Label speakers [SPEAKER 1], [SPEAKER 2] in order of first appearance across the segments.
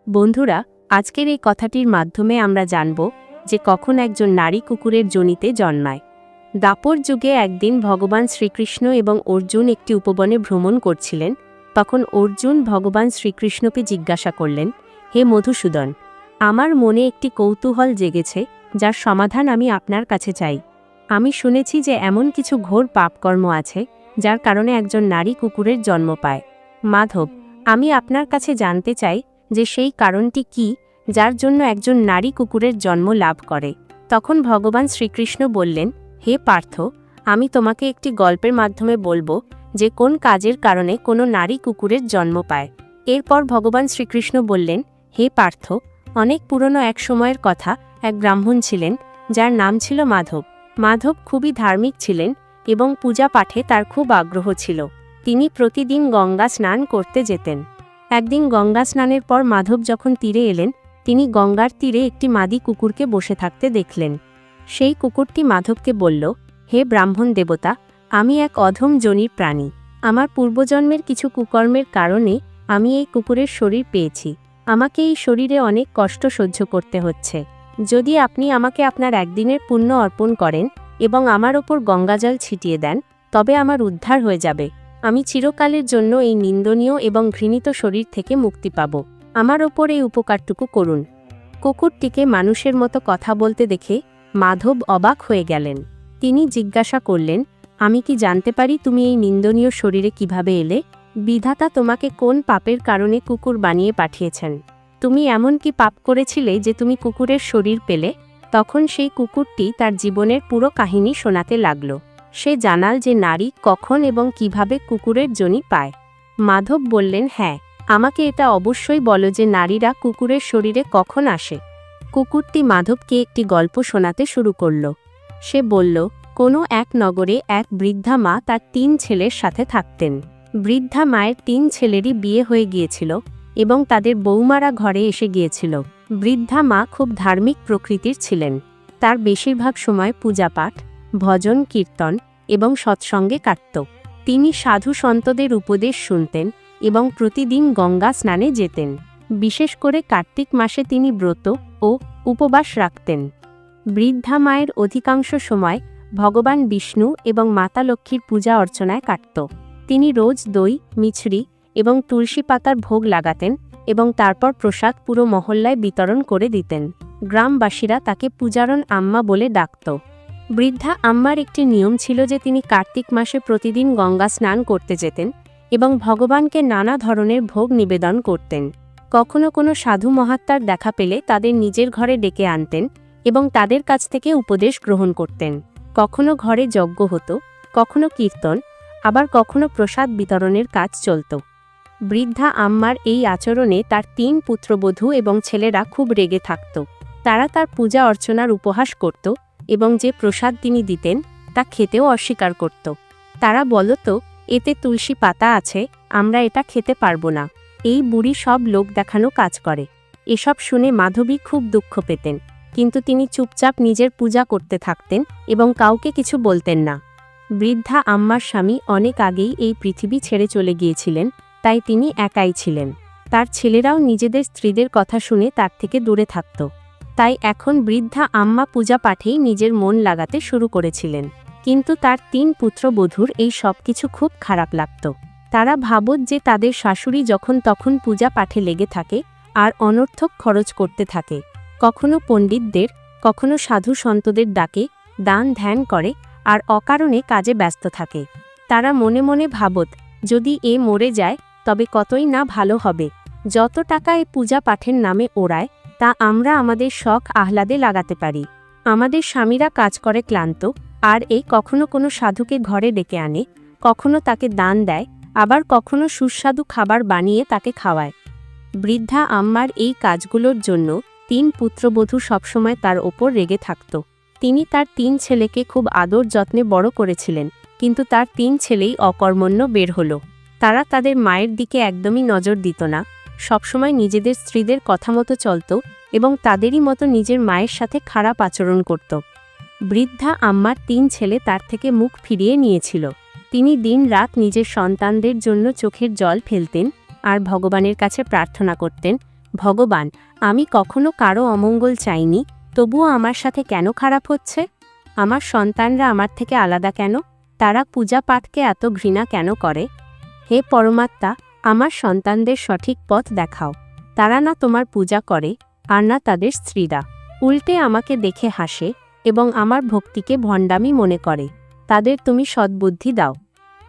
[SPEAKER 1] বন্ধুরা, আজকের এই কথাটির মাধ্যমে আমরা জানব যে কখন একজন নারী কুকুরের যোনিতে জন্মায়। দ্বাপর যুগে একদিন ভগবান শ্রীকৃষ্ণ এবং অর্জুন একটি উপবনে ভ্রমণ করছিলেন। তখন অর্জুন ভগবান শ্রীকৃষ্ণকে জিজ্ঞাসা করলেন, হে মধুসূদন, আমার মনে একটি কৌতূহল জেগেছে, যার সমাধান আমি আপনার কাছে চাই। আমি শুনেছি যে এমন কিছু ঘোর পাপকর্ম আছে যার কারণে একজন নারী কুকুরের জন্ম পায়। মাধব, আমি আপনার কাছে জানতে চাই যে সেই কারণটি কি যার জন্য একজন নারী কুকুরের জন্ম লাভ করে। তখন ভগবান শ্রীকৃষ্ণ বললেন, হে পার্থ, আমি তোমাকে একটি গল্পের মাধ্যমে বলবো যে কোন কাজের কারণে কোনো নারী কুকুরের জন্ম পায়। এরপর ভগবান শ্রীকৃষ্ণ বললেন, হে পার্থ, অনেক পুরনো এক সময়ের কথা, এক ব্রাহ্মণ ছিলেন যার নাম ছিল মাধব। মাধব খুবই ধার্মিক ছিলেন এবং পূজা পাঠে তার খুব আগ্রহ ছিল। তিনি প্রতিদিন গঙ্গা স্নান করতে যেতেন। একদিন গঙ্গা স্নানের পর মাধব যখন তীরে এলেন, তিনি গঙ্গার তীরে একটি মাদি কুকুরকে বসে থাকতে দেখলেন। সেই কুকুরটি মাধবকে বলল, হে ব্রাহ্মণ দেবতা, আমি এক অধম যোনির প্রাণী। আমার পূর্বজন্মের কিছু কুকর্মের কারণে আমি এই কুকুরের শরীর পেয়েছি। আমাকে এই শরীরে অনেক কষ্ট সহ্য করতে হচ্ছে। যদি আপনি আমাকে আপনার একদিনের পুণ্য অর্পণ করেন এবং আমার ওপর গঙ্গাজল ছিটিয়ে দেন, তবে আমার উদ্ধার হয়ে যাবে। আমি চিরকালের জন্য এই নিন্দনীয় এবং ঘৃণিত শরীর থেকে মুক্তি পাব। আমার ওপর এই উপকারটুকু করুন। কুকুরটিকে মানুষের মতো কথা বলতে দেখে মাধব অবাক হয়ে গেলেন। তিনি জিজ্ঞাসা করলেন, আমি কি জানতে পারি তুমি এই নিন্দনীয় শরীরে কিভাবে এলে? বিধাতা তোমাকে কোন পাপের কারণে কুকুর বানিয়ে পাঠিয়েছেন? তুমি এমন কি পাপ করেছিলে যে তুমি কুকুরের শরীর পেলে? তখন সেই কুকুরটি তার জীবনের পুরো কাহিনী শোনাতে লাগল। সে জানাল যে নারী কখন এবং কিভাবে কুকুরের যোনি পায়। মাধব বললেন, হ্যাঁ, আমাকে এটা অবশ্যই বলো যে নারীরা কুকুরের শরীরে কখন আসে। কুকুরটি মাধবকে একটি গল্প শোনাতে শুরু করল। সে বলল, কোনো এক নগরে এক বৃদ্ধা মা তার 3 ছেলের সাথে থাকতেন। বৃদ্ধা মায়ের 3 ছেলেরই বিয়ে হয়ে গিয়েছিল এবং তাদের বৌমারা ঘরে এসে গিয়েছিল। বৃদ্ধা মা খুব ধার্মিক প্রকৃতির ছিলেন। তার বেশিরভাগ সময় পূজাপাঠ, ভজন কীর্তন এবং সৎসঙ্গে কাটত। তিনি সাধু সন্তদের উপদেশ শুনতেন এবং প্রতিদিন গঙ্গা স্নানে যেতেন। বিশেষ করে কার্তিক মাসে তিনি ব্রত ও উপবাস রাখতেন। বৃদ্ধা মায়ের অধিকাংশ সময় ভগবান বিষ্ণু এবং মাতা লক্ষ্মীর পূজা অর্চনায় কাটত। তিনি রোজ দই, মিছরি এবং তুলসী পাতার ভোগ লাগাতেন এবং তারপর প্রসাদ পুরো মহল্লায় বিতরণ করে দিতেন। গ্রামবাসীরা তাকে পূজারণ আম্মা বলে ডাকত। বৃদ্ধা আম্মার একটি নিয়ম ছিল যে তিনি কার্তিক মাসে প্রতিদিন গঙ্গা স্নান করতে যেতেন এবং ভগবানকে নানা ধরনের ভোগ নিবেদন করতেন। কখনো কোনো সাধু মহাত্মার দেখা পেলে তাদের নিজের ঘরে ডেকে আনতেন এবং তাদের কাছ থেকে উপদেশ গ্রহণ করতেন। কখনো ঘরে যজ্ঞ হতো, কখনো কীর্তন, আবার কখনো প্রসাদ বিতরণের কাজ চলত। বৃদ্ধা আম্মার এই আচরণে তার 3 পুত্রবধূ এবং ছেলেরা খুব রেগে থাকত। তারা তার পূজা অর্চনার উপহাস করত এবং যে প্রসাদ তিনি দিতেন তা খেতেও অস্বীকার করত। তারা বলত, এতে তুলসী পাতা আছে, আমরা এটা খেতে পারবো না। এই বুড়ি সব লোক দেখানো কাজ করে। এসব শুনে মাধবী খুব দুঃখ পেতেন, কিন্তু তিনি চুপচাপ নিজের পূজা করতে থাকতেন এবং কাউকে কিছু বলতেন না। বৃদ্ধা আম্মার স্বামী অনেক আগেই এই পৃথিবী ছেড়ে চলে গিয়েছিলেন, তাই তিনি একাই ছিলেন। তার ছেলেরাও নিজেদের স্ত্রীদের কথা শুনে তার থেকে দূরে থাকত। তাই এখন বৃদ্ধা আম্মা পূজা পাঠেই নিজের মন লাগাতে শুরু করেছিলেন। কিন্তু তার 3 পুত্রবধূর এই সব কিছু খুব খারাপ লাগত। তারা ভাবত যে তাদের শাশুড়ি যখন তখন পূজা পাঠে লেগে থাকে আর অনর্থক খরচ করতে থাকে। কখনো পণ্ডিতদের, কখনো সাধু সন্তদের ডাকে, দান ধ্যান করে আর অকারণে কাজে ব্যস্ত থাকে। তারা মনে মনে ভাবত, যদি এ মরে যায় তবে কতই না ভালো হবে। যত টাকা এ পূজা পাঠের নামে ওড়ায় তা আমরা আমাদের শখ আহ্লাদে লাগাতে পারি। আমাদের স্বামীরা কাজ করে ক্লান্ত, আর এই কখনো কোনো সাধুকে ঘরে ডেকে আনে, কখনো তাকে দান দেয়, আবার কখনো সুস্বাদু খাবার বানিয়ে তাকে খাওয়ায়। বৃদ্ধা আম্মার এই কাজগুলোর জন্য 3 পুত্রবধূ সবসময় তার ওপর রেগে থাকত। তিনি তার 3 ছেলেকে খুব আদর যত্নে বড় করেছিলেন, কিন্তু তার 3 ছেলেই অকর্মণ্য বের হলো। তারা তাদের মায়ের দিকে একদমই নজর দিত না, সবসময় নিজেদের স্ত্রীদের কথা মতো চলত এবং তাদেরই মতো নিজের মায়ের সাথে খারাপ আচরণ করত। বৃদ্ধা আম্মার 3 ছেলে তার থেকে মুখ ফিরিয়ে নিয়েছিল। তিনি দিন-রাত নিজের সন্তানদের জন্য চোখের জল ফেলতেন আর ভগবানের কাছে প্রার্থনা করতেন ভগবান, আমি কখনো কারো অমঙ্গল চাইনি, তবুও আমার সাথে কেন খারাপ হচ্ছে? আমার সন্তানরা আমার থেকে আলাদা কেন? তারা পূজা পাঠকে এত ঘৃণা কেন করে? হে পরমাত্মা, আমার সন্তানদের সঠিক পথ দেখাও। তারা না তোমার পূজা করে, আর না তাদের স্ত্রীরা। উল্টে আমাকে দেখে হাসে এবং আমার ভক্তিকে ভণ্ডামি মনে করে। তাদের তুমি সদ্বুদ্ধি দাও।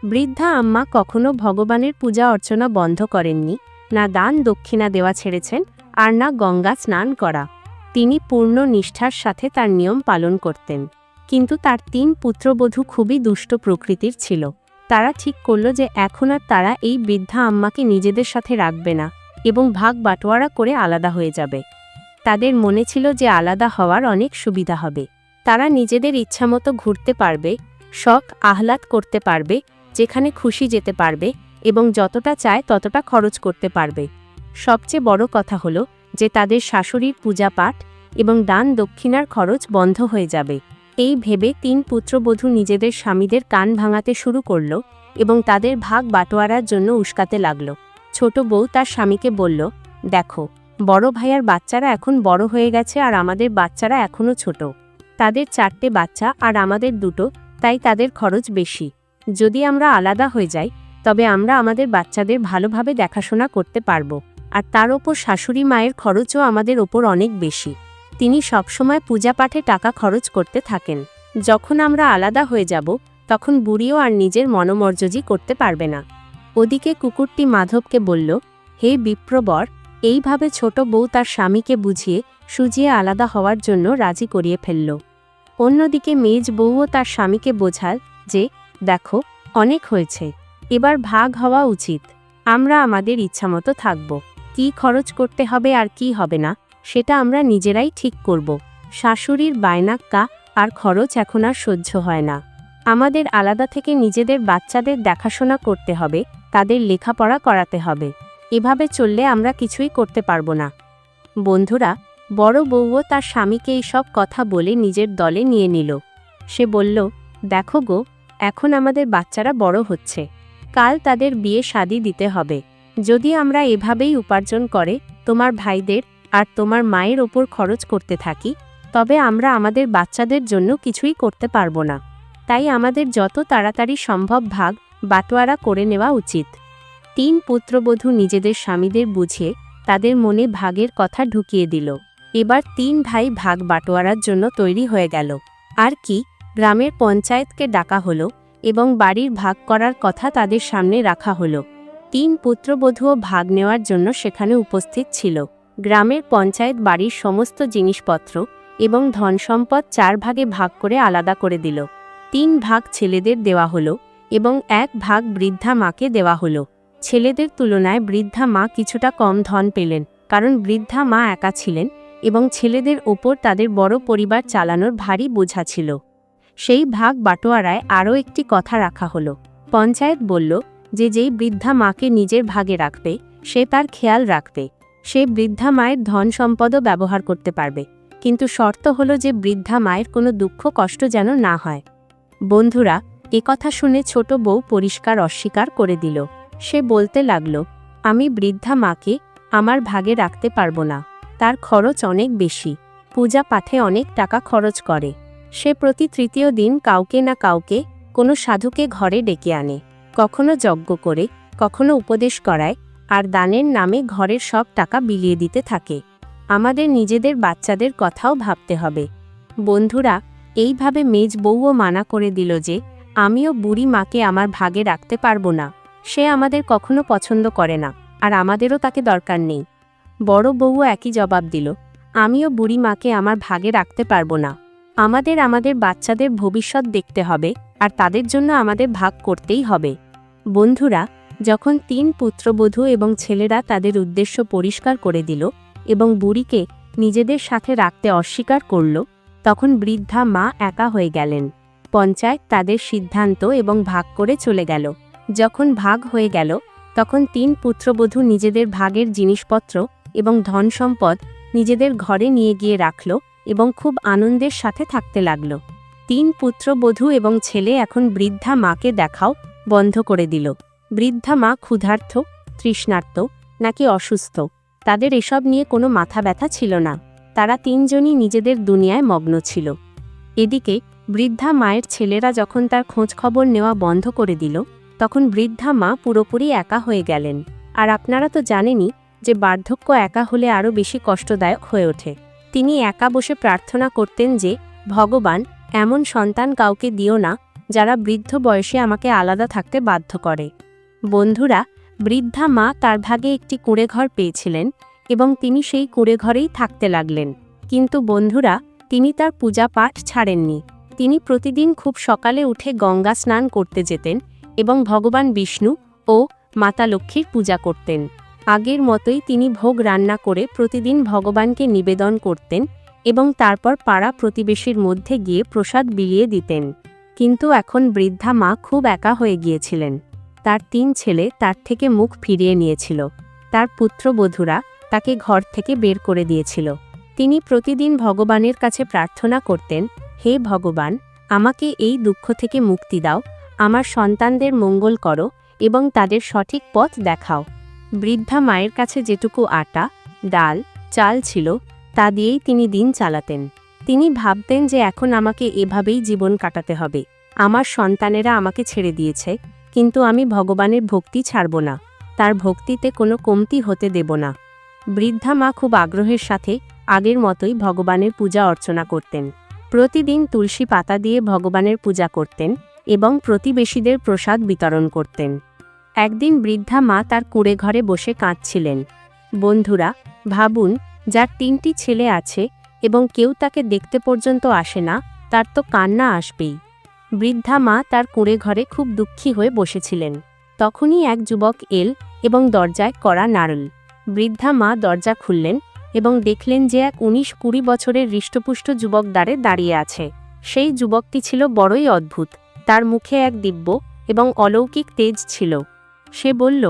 [SPEAKER 1] বৃদ্ধা আম্মা কখনো ভগবানের পূজা অর্চনা বন্ধ করেননি, না দান দক্ষিণা দেওয়া ছেড়েছেন, আর না গঙ্গা স্নান করা। তিনি পূর্ণ নিষ্ঠার সাথে তার নিয়ম পালন করতেন। কিন্তু তার 3 পুত্রবধূ খুবই দুষ্ট প্রকৃতির ছিল। তারা ঠিক করল যে এখন আর তারা এই বৃদ্ধা আম্মাকে নিজেদের সাথে রাখবে না এবং ভাগ বাটোয়ারা করে আলাদা হয়ে যাবে। তাদের মনে ছিল যে আলাদা হওয়ার অনেক সুবিধা হবে। তারা নিজেদের ইচ্ছামতো ঘুরতে পারবে, শখ আহ্লাদ করতে পারবে, যেখানে খুশি যেতে পারবে এবং যতটা চায় ততটা খরচ করতে পারবে। সবচেয়ে বড় কথা হলো যে তাদের শাশুড়ির পূজা পাঠ এবং দান দক্ষিণার খরচ বন্ধ হয়ে যাবে। এই ভেবে 3 পুত্রবধূ নিজেদের স্বামীদের কান ভাঙাতে শুরু করল এবং তাদের ভাগ বাটোয়ারার জন্য উস্কাতে লাগল। ছোট বউ তার স্বামীকে বলল, দেখো, বড় ভাইয়ার বাচ্চারা এখন বড় হয়ে গেছে আর আমাদের বাচ্চারা এখনও ছোট। তাদের 4টে বাচ্চা আর আমাদের 2টো, তাই তাদের খরচ বেশি। যদি আমরা আলাদা হয়ে যাই তবে আমরা আমাদের বাচ্চাদের ভালোভাবে দেখাশোনা করতে পারব, আর তার ওপর শাশুড়ি মায়ের খরচও আমাদের ওপর অনেক বেশি। তিনি সবসময় পূজা পাঠে টাকা খরচ করতে থাকেন। যখন আমরা আলাদা হয়ে যাব তখন বুড়িও আর নিজের মনোমর্যাদা করতে পারবে না। ওদিকে কুকুরটি মাধবকে বলল, হে বিপ্রবর, এইভাবে ছোট বউ তার স্বামীকে বুঝিয়ে সুজিয়ে আলাদা হওয়ার জন্য রাজি করিয়ে ফেলল। অন্যদিকে মেজ বউও তার স্বামীকে বোঝাল যে, দেখো, অনেক হয়েছে, এবার ভাগ হওয়া উচিত। আমরা আমাদের ইচ্ছামতো থাকব। কি খরচ করতে হবে আর কি হবে না সেটা আমরা নিজেরাই ঠিক করব। শাশুড়ির বায়নাক্কা আর খরচ এখন আর সহ্য হয় না। আমাদের আলাদা থেকে নিজেদের বাচ্চাদের দেখাশোনা করতে হবে, তাদের লেখাপড়া করাতে হবে। এভাবে চললে আমরা কিছুই করতে পারব না। বন্ধুরা, বড় বউও তার স্বামীকে এই সব কথা বলে নিজের দলে নিয়ে নিল। সে বলল, দেখো গো, এখন আমাদের বাচ্চারা বড় হচ্ছে, কাল তাদের বিয়ে শাদী দিতে হবে। যদি আমরা এভাবেই উপার্জন করে তোমার ভাইদের আর তোমার মায়ের ওপর খরচ করতে থাকি, তবে আমরা আমাদের বাচ্চাদের জন্য কিছুই করতে পারবো না। তাই আমাদের যত তাড়াতাড়ি সম্ভব ভাগ বাটোয়ারা করে নেওয়া উচিত। 3 পুত্রবধূ নিজেদের স্বামীদের বুঝিয়ে তাদের মনে ভাগের কথা ঢুকিয়ে দিল। এবার 3 ভাই ভাগ বাটোয়ারার জন্য তৈরি হয়ে গেল। আর কি, গ্রামের পঞ্চায়েতকে ডাকা হলো এবং বাড়ির ভাগ করার কথা তাদের সামনে রাখা হলো। 3 পুত্রবধূও ভাগ নেওয়ার জন্য সেখানে উপস্থিত ছিল। গ্রামের পঞ্চায়েত বাড়ির সমস্ত জিনিসপত্র এবং ধনসম্পদ 4 ভাগে ভাগ করে আলাদা করে দিল। 3 ভাগ ছেলেদের দেওয়া হলো এবং 1 ভাগ বৃদ্ধা মাকে দেওয়া হলো। ছেলেদের তুলনায় বৃদ্ধা মা কিছুটা কম ধন পেলেন, কারণ বৃদ্ধা মা একা ছিলেন এবং ছেলেদের ওপর তাদের বড় পরিবার চালানোর ভারী বোঝা ছিল। সেই ভাগ বাটোয়ারায় আরও একটি কথা রাখা হলো। পঞ্চায়েত বলল যে যেই বৃদ্ধা মাকে নিজের ভাগে রাখবে সে তার খেয়াল রাখবে। সে বৃদ্ধা মায়ের ধন সম্পদও ব্যবহার করতে পারবে, কিন্তু শর্ত হলো যে বৃদ্ধা মায়ের কোনো দুঃখ কষ্ট যেন না হয়। বন্ধুরা, একথা শুনে ছোট বউ পরিষ্কার অস্বীকার করে দিল। সে বলতে লাগল, আমি বৃদ্ধা মাকে আমার ভাগে রাখতে পারবো না। তার খরচ অনেক বেশি, পূজা পাঠে অনেক টাকা খরচ করে। সে প্রতি 3য় দিন কাউকে না কাউকে, কোনো সাধুকে ঘরে ডেকে আনে, কখনো যজ্ঞ করে, কখনো উপদেশ করায়, আর দানের নামে ঘরের সব টাকা বিলিয়ে দিতে থাকে। আমাদের নিজেদের বাচ্চাদের কথাও ভাবতে হবে। বন্ধুরা, এইভাবে মেজ বউও মানা করে দিল যে আমিও বুড়ি মাকে আমার ভাগে রাখতে পারবো না। সে আমাদের কখনো পছন্দ করে না, আর আমাদেরও তাকে দরকার নেই। বড় বউও একই জবাব দিল, আমিও বুড়ি মাকে আমার ভাগে রাখতে পারবো না। আমাদের বাচ্চাদের ভবিষ্যৎ দেখতে হবে, আর তাদের জন্য আমাদের ভাগ করতেই হবে। বন্ধুরা, যখন 3 পুত্রবধূ এবং ছেলেরা তাদের উদ্দেশ্য পরিষ্কার করে দিল এবং বুড়িকে নিজেদের সাথে রাখতে অস্বীকার করল, তখন বৃদ্ধা মা একা হয়ে গেলেন। পঞ্চায়েত তাদের সিদ্ধান্ত এবং ভাগ করে চলে গেল। যখন ভাগ হয়ে গেল তখন 3 পুত্রবধূ নিজেদের ভাগের জিনিসপত্র এবং ধন সম্পদ নিজেদের ঘরে নিয়ে গিয়ে রাখল এবং খুব আনন্দের সাথে থাকতে লাগল। 3 পুত্রবধূ এবং ছেলে এখন বৃদ্ধা মাকে দেখাও বন্ধ করে দিল। বৃদ্ধা মা ক্ষুধার্ত, তৃষ্ণার্ত নাকি অসুস্থ তাদের এসব নিয়ে কোনো মাথা ব্যথা ছিল না। তারা তিনজনই নিজেদের দুনিয়ায় মগ্ন ছিল। এদিকে বৃদ্ধা মায়ের ছেলেরা যখন তার খোঁজখবর নেওয়া বন্ধ করে দিল, তখন বৃদ্ধা মা পুরোপুরি একা হয়ে গেলেন। আর আপনারা তো জানেনই যে বার্ধক্য একা হলে আরও বেশি কষ্টদায়ক হয়ে ওঠে। তিনি একা বসে প্রার্থনা করতেন যে, ভগবান, এমন সন্তান কাউকে দিও না যারা বৃদ্ধ বয়সে আমাকে আলাদা থাকতে বাধ্য করে। বন্ধুরা, বৃদ্ধা মা তার ভাগে একটি কুঁড়েঘর পেয়েছিলেন এবং তিনি সেই কুঁড়েঘরেই থাকতে লাগলেন। কিন্তু বন্ধুরা, তিনি তার পূজা পাঠ ছাড়েননি। তিনি প্রতিদিন খুব সকালে উঠে গঙ্গা স্নান করতে যেতেন এবং ভগবান বিষ্ণু ও মাতা লক্ষ্মীর পূজা করতেন। আগের মতোই তিনি ভোগ রান্না করে প্রতিদিন ভগবানকে নিবেদন করতেন এবং তারপর পাড়া প্রতিবেশীর মধ্যে গিয়ে প্রসাদ বিলিয়ে দিতেন। কিন্তু এখন বৃদ্ধা মা খুব একা হয়ে গিয়েছিলেন। তার 3 ছেলে তার থেকে মুখ ফিরিয়ে নিয়েছিল। তার পুত্রবধূরা তাকে ঘর থেকে বের করে দিয়েছিল। তিনি প্রতিদিন ভগবানের কাছে প্রার্থনা করতেন, হে ভগবান, আমাকে এই দুঃখ থেকে মুক্তি দাও, আমার সন্তানদের মঙ্গল করো এবং তাদের সঠিক পথ দেখাও। বৃদ্ধা মায়ের কাছে যেটুকু আটা, ডাল, চাল ছিল তা দিয়েই তিনি দিন চালাতেন। তিনি ভাবতেন যে এখন আমাকে এভাবেই জীবন কাটাতে হবে। আমার সন্তানেরা আমাকে ছেড়ে দিয়েছে, কিন্তু আমি ভগবানের ভক্তি ছাড়ব না, তার ভক্তিতে কোনো কমতি হতে দেব না। বৃদ্ধা মা খুব আগ্রহের সাথে আগের মতোই ভগবানের পূজা অর্চনা করতেন। প্রতিদিন তুলসী পাতা দিয়ে ভগবানের পূজা করতেন এবং প্রতিবেশীদের প্রসাদ বিতরণ করতেন। একদিন বৃদ্ধা মা তার কুঁড়ে ঘরে বসে কাঁদছিলেন। বন্ধুরা, ভাবুন, যার 3টি ছেলে আছে এবং কেউ তাকে দেখতে পর্যন্ত আসে না, তার তো কান্না আসবেই। বৃদ্ধা মা তার কুঁড়ে ঘরে খুব দুঃখী হয়ে বসেছিলেন। তখনই এক যুবক এল এবং দরজায় কড়া নাড়ল। বৃদ্ধা মা দরজা খুললেন এবং দেখলেন যে এক 19-20 বছরের হৃষ্টপুষ্ট যুবক দ্বারে দাঁড়িয়ে আছে। সেই যুবকটি ছিল বড়ই অদ্ভুত। তার মুখে এক দিব্য এবং অলৌকিক তেজ ছিল। সে বলল,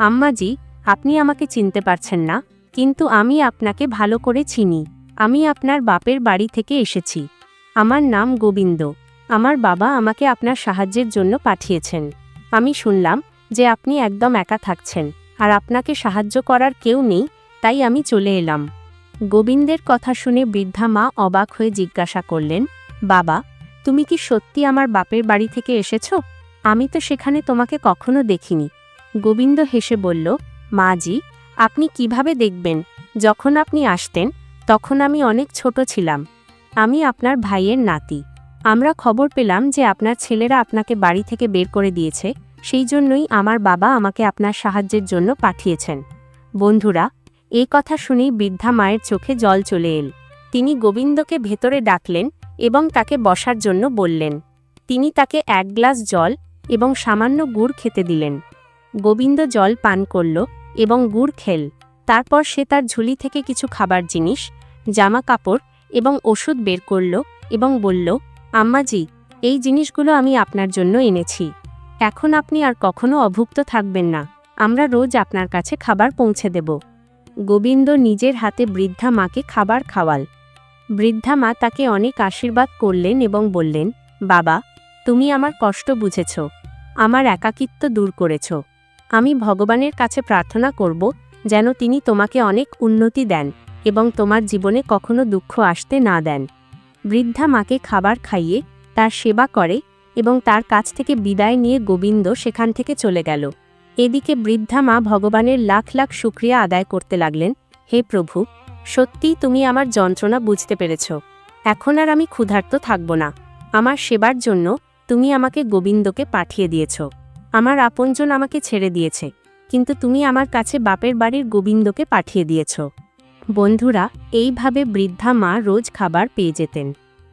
[SPEAKER 1] আম্মাজি, আপনি আমাকে চিনতে পারছেন না, কিন্তু আমি আপনাকে ভালো করে চিনি। আমি আপনার বাপের বাড়ি থেকে এসেছি। আমার নাম গোবিন্দ। আমার বাবা আমাকে আপনার সাহায্যের জন্য পাঠিয়েছেন। আমি শুনলাম যে আপনি একদম একা থাকছেন আর আপনাকে সাহায্য করার কেউ নেই, তাই আমি চলে এলাম। গোবিন্দের কথা শুনে বৃদ্ধা মা অবাক হয়ে জিজ্ঞাসা করলেন, বাবা, তুমি কি সত্যি আমার বাপের বাড়ি থেকে এসেছো? আমি তো সেখানে তোমাকে কখনো দেখিনি। গোবিন্দ হেসে বলল, মাজি, আপনি কিভাবে দেখবেন? যখন আপনি আসতেন তখন আমি অনেক ছোট ছিলাম। আমি আপনার ভাইয়ের নাতি। আমরা খবর পেলাম যে আপনার ছেলেরা আপনাকে বাড়ি থেকে বের করে দিয়েছে, সেই জন্যই আমার বাবা আমাকে আপনার সাহায্যের জন্য পাঠিয়েছেন। বন্ধুরা, এই কথা শুনেই বৃদ্ধা মায়ের চোখে জল চলে এল। তিনি গোবিন্দকে ভেতরে ডাকলেন এবং তাকে বসার জন্য বললেন। তিনি তাকে 1 গ্লাস জল এবং সামান্য গুড় খেতে দিলেন। গোবিন্দ জল পান করল এবং গুড় খেল। তারপর সে তার ঝুলি থেকে কিছু খাবার জিনিস, জামা কাপড় এবং ওষুধ বের করল এবং বলল, আম্মাজি, এই জিনিসগুলো আমি আপনার জন্য এনেছি। এখন আপনি আর কখনো অভুক্ত থাকবেন না। আমরা রোজ আপনার কাছে খাবার পৌঁছে দেব। গোবিন্দ নিজের হাতে বৃদ্ধা মাকে খাবার খাওয়াল। বৃদ্ধা মা তাকে অনেক আশীর্বাদ করলেন এবং বললেন, বাবা, তুমি আমার কষ্ট বুঝেছ, আমার একাকিত্ব দূর করেছ। আমি ভগবানের কাছে প্রার্থনা করব যেন তিনি তোমাকে অনেক উন্নতি দেন এবং তোমার জীবনে কখনো দুঃখ আসতে না দেন। বৃদ্ধা মাকে খাবার খাইয়ে তার সেবা করে এবং তার কাছ থেকে বিদায় নিয়ে গোবিন্দ সেখান থেকে চলে গেল। এদিকে বৃদ্ধা মা ভগবানের লাখ লাখ শুকরিয়া আদায় করতে লাগলেন, হে প্রভু, সত্যিই তুমি আমার যন্ত্রণা বুঝতে পেরেছ। এখন আর আমি ক্ষুধার্ত থাকব না। আমার সেবার জন্য তুমি আমাকে গোবিন্দকে পাঠিয়ে দিয়েছ। আমার আপনজন আমাকে ছেড়ে দিয়েছে, কিন্তু তুমি আমার কাছে বাপের বাড়ির গোবিন্দকে পাঠিয়ে দিয়েছ। বন্ধুরা, এইভাবে বৃদ্ধা মা রোজ খাবার পেয়ে যেতেন।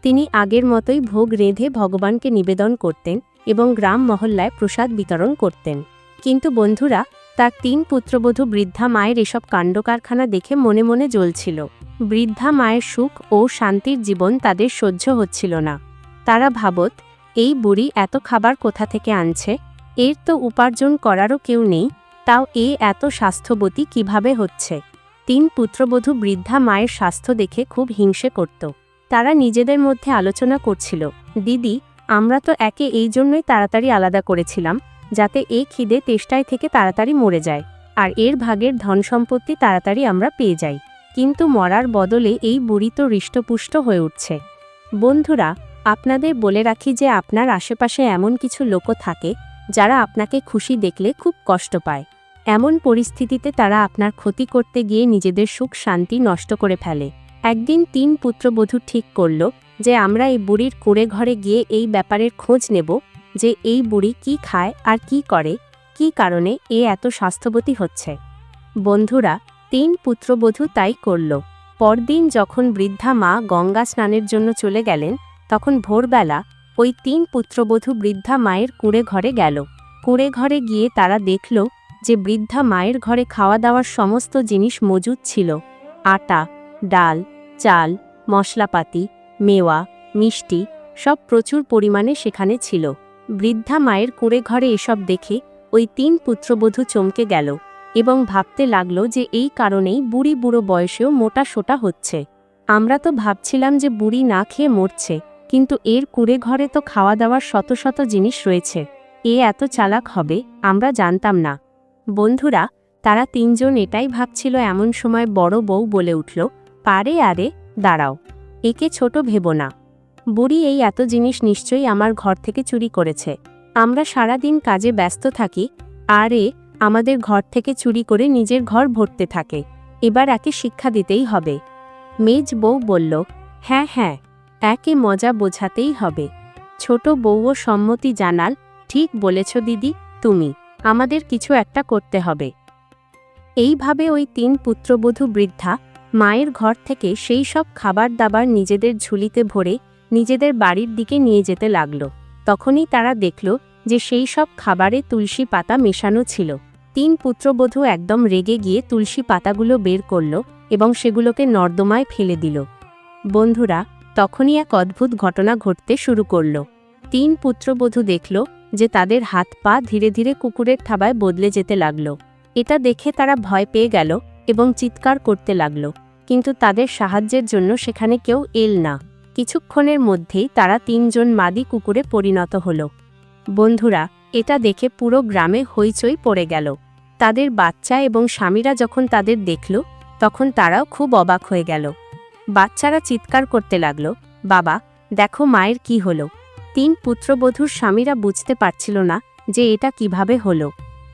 [SPEAKER 1] তিনি আগের মতোই ভোগ রেঁধে ভগবানকে নিবেদন করতেন এবং গ্রাম মহল্লায় প্রসাদ বিতরণ করতেন। কিন্তু বন্ধুরা, তার 3 পুত্রবধূ বৃদ্ধা মায়ের এসব কাণ্ডকারখানা দেখে মনে মনে জ্বলছিল। বৃদ্ধা মায়ের সুখ ও শান্তির জীবন তাদের সহ্য হচ্ছিল না। তারা ভাবত, এই বুড়ি এত খাবার কোথা থেকে আনছে? এর তো উপার্জন করারও কেউ নেই, তাও এত স্বাস্থ্যবতী কিভাবে হচ্ছে? 3 পুত্রবধূ বৃদ্ধা মায়ের স্বাস্থ্য দেখে খুব হিংসে করত। তারা নিজেদের মধ্যে আলোচনা করছিল, দিদি, আমরা তো একে এই জন্যই তাড়াতাড়ি আলাদা করেছিলাম যাতে এই খিদে তেষ্টায় থেকে তাড়াতাড়ি মরে যায়। আর এর ভাগের ধন সম্পত্তি তাড়াতাড়ি আমরা পেয়ে যাই। কিন্তু মরার বদলে এই বুড়ি তো হৃষ্টপুষ্ট হয়ে উঠছে। বন্ধুরা, আপনাদের বলে রাখি যে আপনার আশেপাশে এমন কিছু লোকও থাকে যারা আপনাকে খুশি দেখলে খুব কষ্ট পায়। এমন পরিস্থিতিতে তারা আপনার ক্ষতি করতে গিয়ে নিজেদের সুখ শান্তি নষ্ট করে ফেলে। একদিন 3 পুত্রবধূ ঠিক করল যে আমরা এই বুড়ির কুঁড়ে ঘরে গিয়ে এই ব্যাপারের খোঁজ নেব যে এই বুড়ি কি খায় আর কি করে, কি কারণে এ এত স্বাস্থ্যবতী হচ্ছে। বন্ধুরা, 3 পুত্রবধূ তাই করল। পরদিন যখন বৃদ্ধা মা গঙ্গা স্নানের জন্য চলে গেলেন, তখন ভোরবেলা ওই 3 পুত্রবধূ বৃদ্ধা মায়ের কুঁড়ে ঘরে গেল। কুঁড়ে ঘরে গিয়ে তারা দেখল যে বৃদ্ধা মায়ের ঘরে খাওয়া দাওয়ার সমস্ত জিনিস মজুদ ছিল। আটা, ডাল, চাল, মশলাপাতি, মেওয়া, মিষ্টি সব প্রচুর পরিমাণে সেখানে ছিল। বৃদ্ধা মায়ের কুঁড়ে ঘরে এসব দেখে ওই 3 পুত্রবধূ চমকে গেল এবং ভাবতে লাগলো যে এই কারণেই বুড়ি বুড়ো বয়সেও মোটা সোটা হচ্ছে। আমরা তো ভাবছিলাম যে বুড়ি না খেয়ে মরছে, কিন্তু এর কুঁড়ে ঘরে তো খাওয়া দাওয়ার শত শত জিনিস রয়েছে। এ এত চালাক হবে আমরা জানতাম না। বন্ধুরা, তারা 3 জন এটাই ভাবছিল। এমন সময় বড় বউ বলে উঠল, পারে আরে দাঁড়াও, একে ছোট ভেবো না। বুড়ি এই এত জিনিস নিশ্চয়ই আমার ঘর থেকে চুরি করেছে। আমরা সারাদিন কাজে ব্যস্ত থাকি আর এ আমাদের ঘর থেকে চুরি করে নিজের ঘর ভরতে থাকে। এবার একে শিক্ষা দিতেই হবে। মেজ বউ বলল, হ্যাঁ হ্যাঁ, একে মজা বোঝাতেই হবে। ছোট বউও সম্মতি জানাল, ঠিক বলেছ দিদি, তুমি আমাদের কিছু একটা করতে হবে। এইভাবে ওই 3 পুত্রবধূ বৃদ্ধা মায়ের ঘর থেকে সেই সব খাবার দাবার নিজেদের ঝুলিতে ভরে নিজেদের বাড়ির দিকে নিয়ে যেতে লাগল। তখনই তারা দেখল যে সেই সব খাবারে তুলসী পাতা মেশানো ছিল। 3 পুত্রবধূ একদম রেগে গিয়ে তুলসী পাতাগুলো বের করল এবং সেগুলোকে নর্দমায় ফেলে দিল। বন্ধুরা, তখনই এক অদ্ভুত ঘটনা ঘটতে শুরু করল। 3 পুত্রবধূ দেখল যে তাদের হাত পা ধীরে ধীরে কুকুরের থাবায় বদলে যেতে লাগল। এটা দেখে তারা ভয় পেয়ে গেল এবং চিৎকার করতে লাগল, কিন্তু তাদের সাহায্যের জন্য সেখানে কেউ এল না। কিছুক্ষণের মধ্যেই তারা 3 জন মাদি কুকুরে পরিণত হল। বন্ধুরা, এটা দেখে পুরো গ্রামে হইচই পড়ে গেল। তাদের বাচ্চা এবং স্বামীরা যখন তাদের দেখল, তখন তারাও খুব অবাক হয়ে গেল। বাচ্চারা চিৎকার করতে লাগল, বাবা দেখো মায়ের কি হলো। 3 পুত্রবধূর স্বামীরা বুঝতে পারছিল না যে এটা কিভাবে হলো।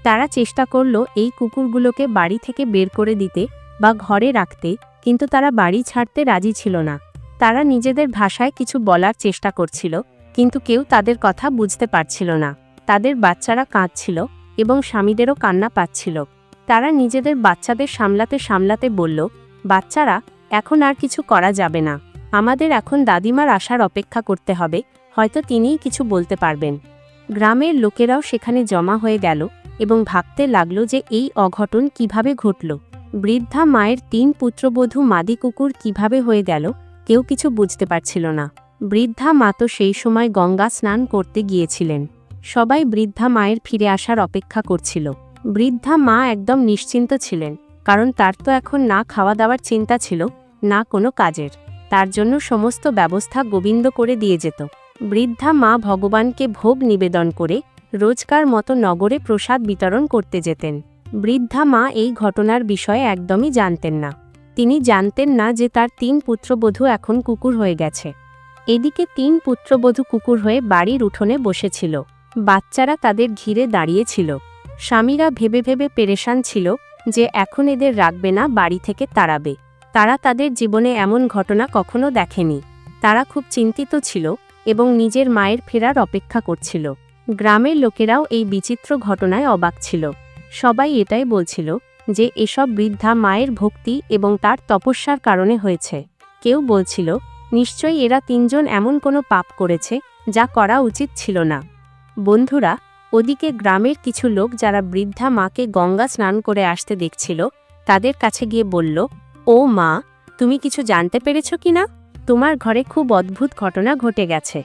[SPEAKER 1] তারা চেষ্টা করল এই কুকুরগুলোকে বাড়ি থেকে বের করে দিতে বা ঘরে রাখতে, কিন্তু তারা বাড়ি ছাড়তে রাজি ছিল না। তারা নিজেদের ভাষায় কিছু বলার চেষ্টা করছিল, কিন্তু কেউ তাদের কথা বুঝতে পারছিল না। তাদের বাচ্চারা কাঁদছিল এবং স্বামীদেরও কান্না পাচ্ছিল। তারা নিজেদের বাচ্চাদের সামলাতে সামলাতে বলল, বাচ্চারা, এখন আর কিছু করা যাবে না। আমাদের এখন দাদিমার আসার অপেক্ষা করতে হবে, হয়তো তিনিই কিছু বলতে পারবেন। গ্রামের লোকেরাও সেখানে জমা হয়ে গেল এবং ভাবতে লাগল যে এই অঘটন কিভাবে ঘটল। বৃদ্ধা মায়ের 3 পুত্রবধূ মাদি কুকুর কিভাবে হয়ে গেল, কেউ কিছু বুঝতে পারছিল না। বৃদ্ধা মা তো সেই সময় গঙ্গা স্নান করতে গিয়েছিলেন। সবাই বৃদ্ধা মায়ের ফিরে আসার অপেক্ষা করছিল। বৃদ্ধা মা একদম নিশ্চিন্ত ছিলেন, কারণ তার তো এখন না খাওয়া দাওয়ার চিন্তা ছিল, না কোনো কাজের। তার জন্য সমস্ত ব্যবস্থা গোবিন্দ করে দিয়ে যেত। বৃদ্ধা মা ভগবানকে ভোগ নিবেদন করে রোজকার মতো নগরে প্রসাদ বিতরণ করতে যেতেন। বৃদ্ধা মা এই ঘটনার বিষয়ে একদমই জানতেন না। তিনি জানতেন না যে তার 3 পুত্রবধূ এখন কুকুর হয়ে গেছে। এদিকে 3 পুত্রবধূ কুকুর হয়ে বাড়ির উঠোনে বসেছিল। বাচ্চারা তাদের ঘিরে দাঁড়িয়েছিল। স্বামীরা ভেবে ভেবে পেরেশান ছিল যে এখন এদের রাখবে না, বাড়ি থেকে তাড়াবে। তারা তাদের জীবনে এমন ঘটনা কখনো দেখেনি। তারা খুব চিন্তিত ছিল এবং নিজের মায়ের ফেরার অপেক্ষা করছিল। গ্রামের লোকেরাও এই বিচিত্র ঘটনায় অবাক ছিল। সবাই এটাই বলছিল যে এসব বৃদ্ধা মায়ের ভক্তি এবং তার তপস্যার কারণে হয়েছে। কেউ বলছিল, নিশ্চয়ই এরা 3 জন এমন কোনো পাপ করেছে যা করা উচিত ছিল না। বন্ধুরা, ওদিকে গ্রামের কিছু লোক যারা বৃদ্ধা মাকে গঙ্গা স্নান করে আসতে দেখছিল, তাদের কাছে গিয়ে বলল, ও মা, তুমি কিছু জানতে পেরেছ কিনা? তোমার ঘরে খুব অদ্ভুত ঘটনা ঘটে গেছে।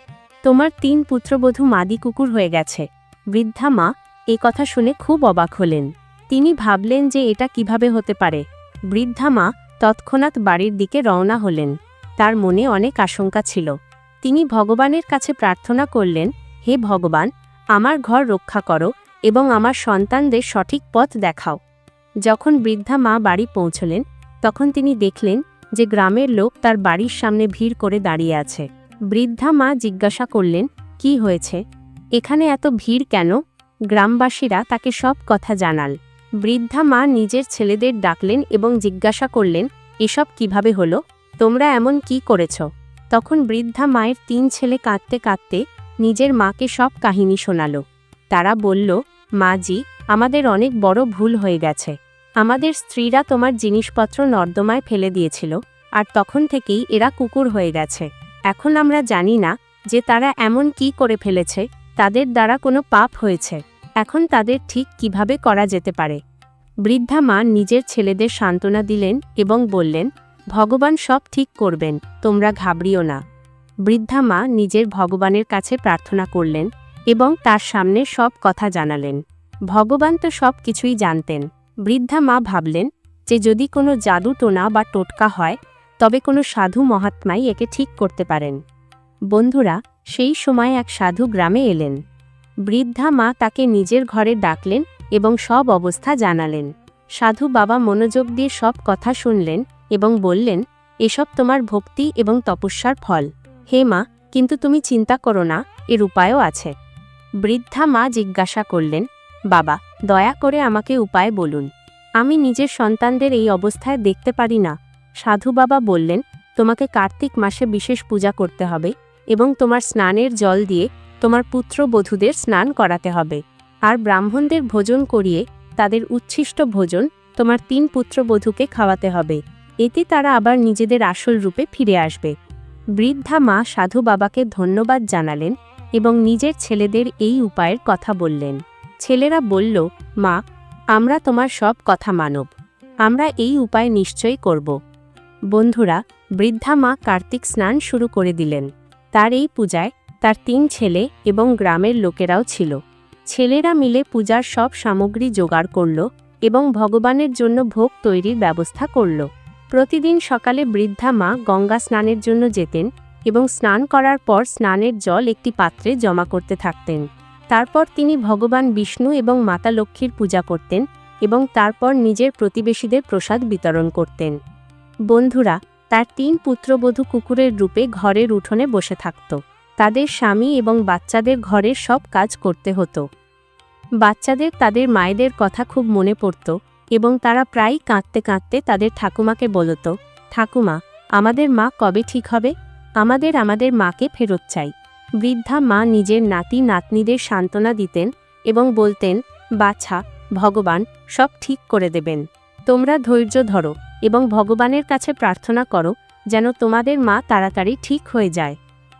[SPEAKER 1] তোমার 3 পুত্রবধূ মাদি কুকুর হয়ে গেছে। বৃদ্ধা মা এই কথা শুনে খুব অবাক হলেন। তিনি ভাবলেন যে এটা কিভাবে হতে পারে। বৃদ্ধা মা তৎক্ষণাৎ বাড়ির দিকে রওনা হলেন। তার মনে অনেক আশঙ্কা ছিল। তিনি ভগবানের কাছে প্রার্থনা করলেন, হে ভগবান, আমার ঘর রক্ষা করো এবং আমার সন্তানদের সঠিক পথ দেখাও। যখন বৃদ্ধা মা বাড়ি পৌঁছলেন তখন তিনি দেখলেন যে গ্রামের লোক তার বাড়ির সামনে ভিড় করে দাঁড়িয়ে আছে। বৃদ্ধা মা জিজ্ঞাসা করলেন, কি হয়েছে, এখানে এত ভিড় কেন? গ্রামবাসীরা তাকে সব কথা জানাল। বৃদ্ধা মা নিজের ছেলেদের ডাকলেন এবং জিজ্ঞাসা করলেন, এসব কিভাবে হলো, তোমরা এমন কি করেছ? তখন বৃদ্ধা মায়ের 3 ছেলে কাঁদতে কাঁদতে নিজের মাকে সব কাহিনী শোনাল। তারা বলল, মাজি, আমাদের অনেক বড় ভুল হয়ে গেছে। আমাদের স্ত্রীরা তোমার জিনিসপত্র নর্দমায় ফেলে দিয়েছিল, আর তখন থেকেই এরা কুকুর হয়ে গেছে। এখন আমরা জানি না যে তারা এমন কি করে ফেলেছে, তাদের দ্বারা কোনো পাপ হয়েছে। এখন তাদের ঠিক কিভাবে করা যেতে পারে? বৃদ্ধা মা নিজের ছেলেদের সান্ত্বনা দিলেন এবং বললেন, ভগবান সব ঠিক করবেন, তোমরা ঘাবড়িও না। বৃদ্ধা মা নিজের ভগবানের কাছে প্রার্থনা করলেন এবং তার সামনে সব কথা জানালেন। ভগবান তো সব কিছুই জানতেন। বৃদ্ধা মা ভাবলেন যে যদি কোনো জাদু টোনা বা টোটকা হয় তবে কোনো সাধু মহাত্মাই একে ঠিক করতে পারেন। বন্ধুরা, সেই সময় এক সাধু গ্রামে এলেন। বৃদ্ধা মা তাকে নিজের ঘরে ডাকলেন এবং সব অবস্থা জানালেন। সাধু বাবা মনোযোগ দিয়ে সব কথা শুনলেন এবং বললেন, এসব তোমার ভক্তি এবং তপস্যার ফল। হে মা, কিন্তু তুমি চিন্তা করো না, এর উপায়ও আছে। বৃদ্ধা মা জিজ্ঞাসা করলেন, বাবা, দয়া করে আমাকে উপায় বলুন, আমি নিজের সন্তানদের এই অবস্থায় দেখতে পারি না। সাধু বাবা বললেন, তোমাকে কার্তিক মাসে বিশেষ পূজা করতে হবে এবং তোমার স্নানের জল দিয়ে তোমার পুত্রবধূদের স্নান করাতে হবে, আর ব্রাহ্মণদের ভোজন করিয়ে তাদের উচ্ছিষ্ট ভোজন তোমার 3 পুত্রবধূকে খাওয়াতে হবে। এতে তারা আবার নিজেদের আসল রূপে ফিরে আসবে। বৃদ্ধা মা সাধু বাবাকে ধন্যবাদ জানালেন এবং নিজের ছেলেদের এই উপায়ের কথা বললেন। ছেলেরা বলল, মা, আমরা তোমার সব কথা মানব, আমরা এই উপায় নিশ্চয়ই করব। বন্ধুরা, বৃদ্ধা মা কার্তিক স্নান শুরু করে দিলেন। তার এই পূজায় তার 3 ছেলে এবং গ্রামের লোকেরাও ছিল। ছেলেরা মিলে পূজার সব সামগ্রী জোগাড় করল এবং ভগবানের জন্য ভোগ তৈরির ব্যবস্থা করল। প্রতিদিন সকালে বৃদ্ধা মা গঙ্গা স্নানের জন্য যেতেন এবং স্নান করার পর স্নানের জল একটি পাত্রে জমা করতে থাকতেন। তারপর তিনি ভগবান বিষ্ণু এবং মাতা লক্ষ্মীর পূজা করতেন এবং তারপর নিজের প্রতিবেশীদের প্রসাদ বিতরণ করতেন। বন্ধুরা, তার 3 পুত্রবধূ কুকুরের রূপে ঘরের উঠোনে বসে থাকত। তাদের স্বামী এবং বাচ্চাদের ঘরের সব কাজ করতে হতো। বাচ্চাদের তাদের মায়েদের কথা খুব মনে পড়ত এবং তারা প্রায়ই কাঁদতে কাঁদতে তাদের ঠাকুমাকে বলত, ঠাকুমা, আমাদের মা কবে ঠিক হবে? আমাদের মাকে ফেরত চাই। বৃদ্ধা মা নিজের নাতি নাতনিদের সান্ত্বনা দিতেন এবং বলতেন, বাছা, ভগবান সব ঠিক করে দেবেন। তোমরা ধৈর্য ধরো এবং ভগবানের কাছে প্রার্থনা করো যেন তোমাদের মা তাড়াতাড়ি ঠিক হয়ে যায়।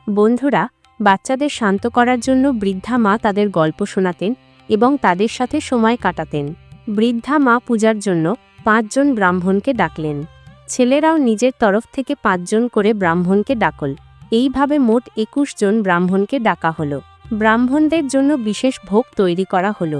[SPEAKER 1] বন্ধুরা, বাচ্চাদের শান্ত করার জন্য বৃদ্ধা মা তাদের গল্প শোনাতেন এবং তাদের সাথে সময় কাটাতেন। বৃদ্ধা মা পূজার জন্য 5 জন ব্রাহ্মণকে ডাকলেন। ছেলেরাও নিজের তরফ থেকে 5 জন করে ব্রাহ্মণকে ডাকল। এইভাবে মোট 21 জন ব্রাহ্মণকে ডাকা হলো। ব্রাহ্মণদের জন্য বিশেষ ভোগ তৈরি করা হলো।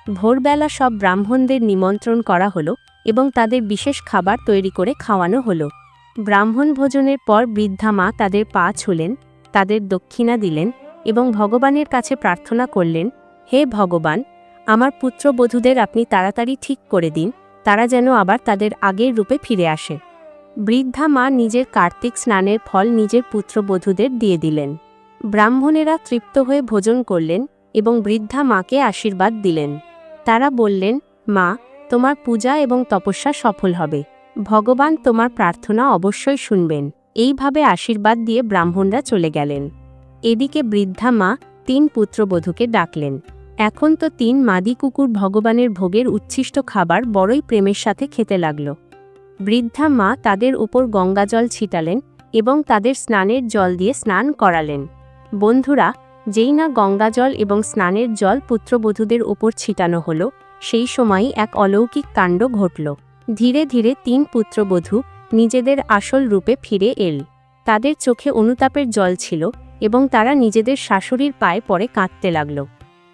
[SPEAKER 1] ভোরবেলা সব ব্রাহ্মণদের নিমন্ত্রণ করা হলো এবং তাদের বিশেষ খাবার তৈরি করে খাওয়ানো হলো। ব্রাহ্মণ ভোজনের পর বৃদ্ধা মা তাদের পা ছুলেন, তাদের দক্ষিণা দিলেন এবং ভগবানের কাছে প্রার্থনা করলেন, হে ভগবান, আমার পুত্রবধূদের আপনি তাড়াতাড়ি ঠিক করে দিন, তারা যেন আবার তাদের আগের রূপে ফিরে আসে। বৃদ্ধা মা নিজের কার্তিক স্নানের ফল নিজের পুত্রবধূদের দিয়ে দিলেন। ব্রাহ্মণেরা তৃপ্ত হয়ে ভোজন করলেন এবং বৃদ্ধা মাকে আশীর্বাদ দিলেন। তারা বললেন, মা, তোমার পূজা এবং তপস্যা সফল হবে। ভগবান তোমার প্রার্থনা অবশ্যই শুনবেন। এইভাবে আশীর্বাদ দিয়ে ব্রাহ্মণরা চলে গেলেন। এদিকে বৃদ্ধা মা 3 পুত্রবধূকে ডাকলেন। এখন তো 3 মাদি কুকুর ভগবানের ভোগের উচ্ছিষ্ট খাবার বড়ই প্রেমের সাথে খেতে লাগল। বৃদ্ধা মা তাদের উপর গঙ্গাজল ছিটালেন এবং তাদের স্নানের জল দিয়ে স্নান করালেন। বন্ধুরা, যেই না গঙ্গাজল এবং স্নানের জল পুত্রবধূদের উপর ছিটানো হলো, সেই সময়ই এক অলৌকিক কাণ্ড ঘটল। ধীরে ধীরে 3 পুত্রবধূ নিজেদের আসল রূপে ফিরে এল। তাদের চোখে অনুতাপের জল ছিল এবং তারা নিজেদের শাশুড়ির পায়ে পড়ে কাঁদতে লাগল।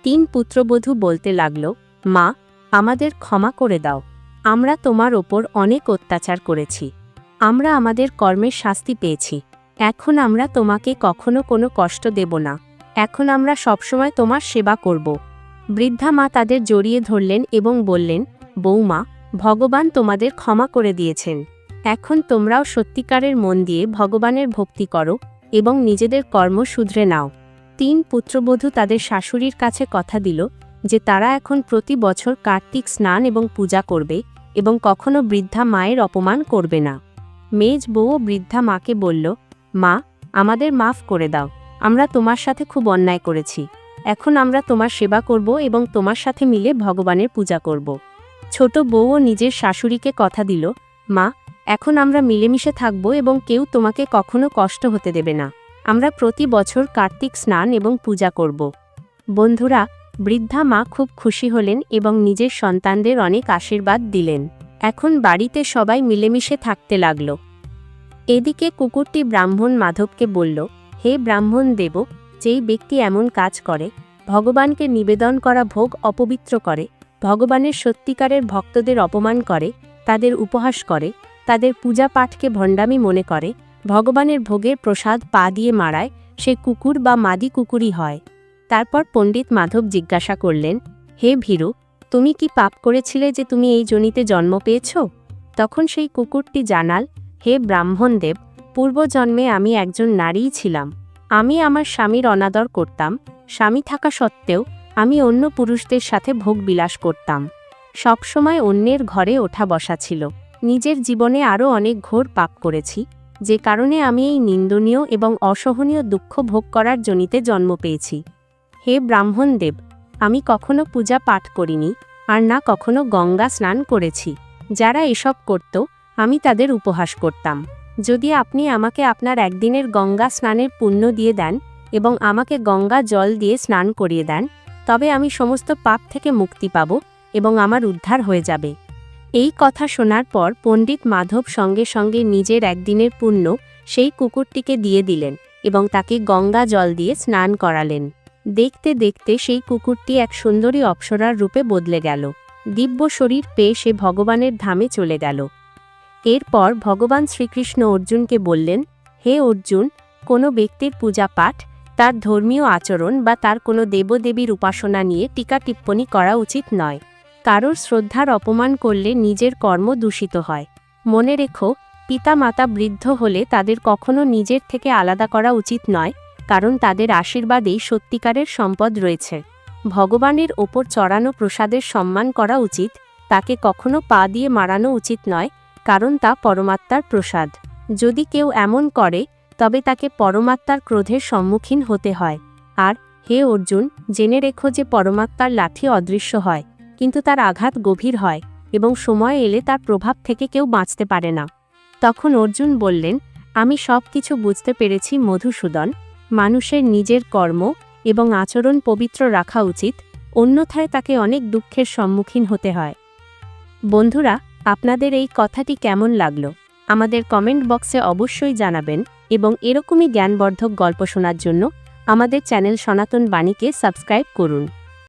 [SPEAKER 1] 3 পুত্রবধূ বলতে লাগল, মা, আমাদের ক্ষমা করে দাও। আমরা তোমার ওপর অনেক অত্যাচার করেছি। আমরা আমাদের কর্মের শাস্তি পেয়েছি। এখন আমরা তোমাকে কখনো কোনো কষ্ট দেব না। এখন আমরা সবসময় তোমার সেবা করব। বৃদ্ধা মা তাদের জড়িয়ে ধরলেন এবং বললেন, বৌমা, ভগবান তোমাদের ক্ষমা করে দিয়েছেন। এখন তোমরাও সত্যিকারের মন দিয়ে ভগবানের ভক্তি করো এবং নিজেদের কর্ম শুধরে নাও। 3 পুত্রবধূ তাদের শাশুড়ির কাছে কথা দিল যে তারা এখন প্রতি বছর কার্তিক স্নান এবং পূজা করবে এবং কখনো বৃদ্ধা মায়ের অপমান করবে না। মেজ বউও বৃদ্ধা মাকে বলল, মা, আমাদের মাফ করে দাও, আমরা তোমার সাথে খুব অন্যায় করেছি। এখন আমরা তোমার সেবা করব এবং তোমার সাথে মিলে ভগবানের পূজা করব। ছোট বউও নিজের শাশুড়িকে কথা দিল, মা, এখন আমরা মিলেমিশে থাকব এবং কেউ তোমাকে কখনো কষ্ট হতে দেবে না। আমরা প্রতি বছর কার্তিক স্নান এবং পূজা করব। বন্ধুরা, বৃদ্ধা মা খুব খুশি হলেন এবং নিজের সন্তানদের অনেক আশীর্বাদ দিলেন। এখন বাড়িতে সবাই মিলেমিশে থাকতে লাগল। এদিকে কুকুরটি ব্রাহ্মণ মাধবকে বলল, হে ব্রাহ্মণ দেব, যেই ব্যক্তি এমন কাজ করে, ভগবানকে নিবেদন করা ভোগ অপবিত্র করে, ভগবানের সত্যিকারের ভক্তদের অপমান করে, তাদের উপহাস করে, তাদের পূজা পাঠকে ভণ্ডামি মনে করে, ভগবানের ভোগের প্রসাদ পা দিয়ে মারায়, সে কুকুর বা মাদি কুকুরই হয়। তারপর পণ্ডিত মাধব জিজ্ঞাসা করলেন, হে ভীরু, তুমি কি পাপ করেছিলে যে তুমি এই যোনিতে জন্ম পেয়েছ? তখন সেই কুকুরটি জানাল, হে ব্রাহ্মণদেব, পূর্বজন্মে আমি একজন নারীই ছিলাম। আমি আমার স্বামীর অনাদর করতাম। স্বামী থাকা সত্ত্বেও আমি অন্য পুরুষদের সাথে ভোগ বিলাস করতাম। সবসময় অন্যের ঘরে ওঠা বসা ছিল। নিজের জীবনে আরও অনেক ঘোর পাপ করেছি, যে কারণে আমি এই নিন্দনীয় এবং অসহনীয় দুঃখ ভোগ করার যোনিতে জন্ম পেয়েছি। হে ব্রাহ্মণদেব, আমি কখনো পূজা পাঠ করিনি, আর না কখনো গঙ্গা স্নান করেছি। যারা এসব করত, আমি তাদের উপহাস করতাম। যদি আপনি আমাকে আপনার একদিনের গঙ্গা স্নানের পুণ্য দিয়ে দেন এবং আমাকে গঙ্গা জল দিয়ে স্নান করিয়ে দেন, তবে আমি সমস্ত পাপ থেকে মুক্তি পাব এবং আমার উদ্ধার হয়ে যাবে। এই কথা শোনার পর পণ্ডিত মাধব সঙ্গে সঙ্গে নিজের একদিনের পুণ্য সেই কুকুরটিকে দিয়ে দিলেন এবং তাকে গঙ্গা জল দিয়ে স্নান করালেন। দেখতে দেখতে সেই কুকুরটি এক সুন্দরী অপ্সরার রূপে বদলে গেল। দিব্য শরীর পেয়ে সে ভগবানের ধামে চলে গেল। এরপর ভগবান শ্রীকৃষ্ণ অর্জুনকে বললেন, হে অর্জুন, কোনো ব্যক্তির পূজা পাঠ, তার ধর্মীয় আচরণ বা তার কোনো দেবদেবীর উপাসনা নিয়ে টিকা টিপ্পণী করা উচিত নয়। কারোর শ্রদ্ধার অপমান করলে নিজের কর্ম দূষিত হয়। মনে রেখো, পিতা মাতা বৃদ্ধ হলে তাদের কখনো নিজের থেকে আলাদা করা উচিত নয়, কারণ তাদের আশীর্বাদেই সত্যিকারের সম্পদ রয়েছে। ভগবানের ওপর চড়ানো প্রসাদের সম্মান করা উচিত, তাকে কখনো পা দিয়ে মারানো উচিত নয়, কারণ তা পরমাত্মার প্রসাদ। যদি কেউ এমন করে, তবে তাকে পরমাত্মার ক্রোধের সম্মুখীন হতে হয়। আর হে অর্জুন, জেনে রেখো যে পরমাত্মার লাঠি অদৃশ্য হয়, কিন্তু তার আঘাত গভীর হয় এবং সময় এলে তার প্রভাব থেকে কেউ বাঁচতে পারে না। তখন অর্জুন বললেন, আমি সব কিছু বুঝতে পেরেছি মধুসূদন। মানুষের নিজের কর্ম এবং আচরণ পবিত্র রাখা উচিত, অন্যথায় তাকে অনেক দুঃখের সম্মুখীন হতে হয়। বন্ধুরা, আপনাদের এই কথাটি কেমন লাগলো আমাদের কমেন্ট বক্সে অবশ্যই জানাবেন এবং এরকমই জ্ঞানবর্ধক গল্প শোনার জন্য আমাদের চ্যানেল সনাতন বাণীকে সাবস্ক্রাইব করুন।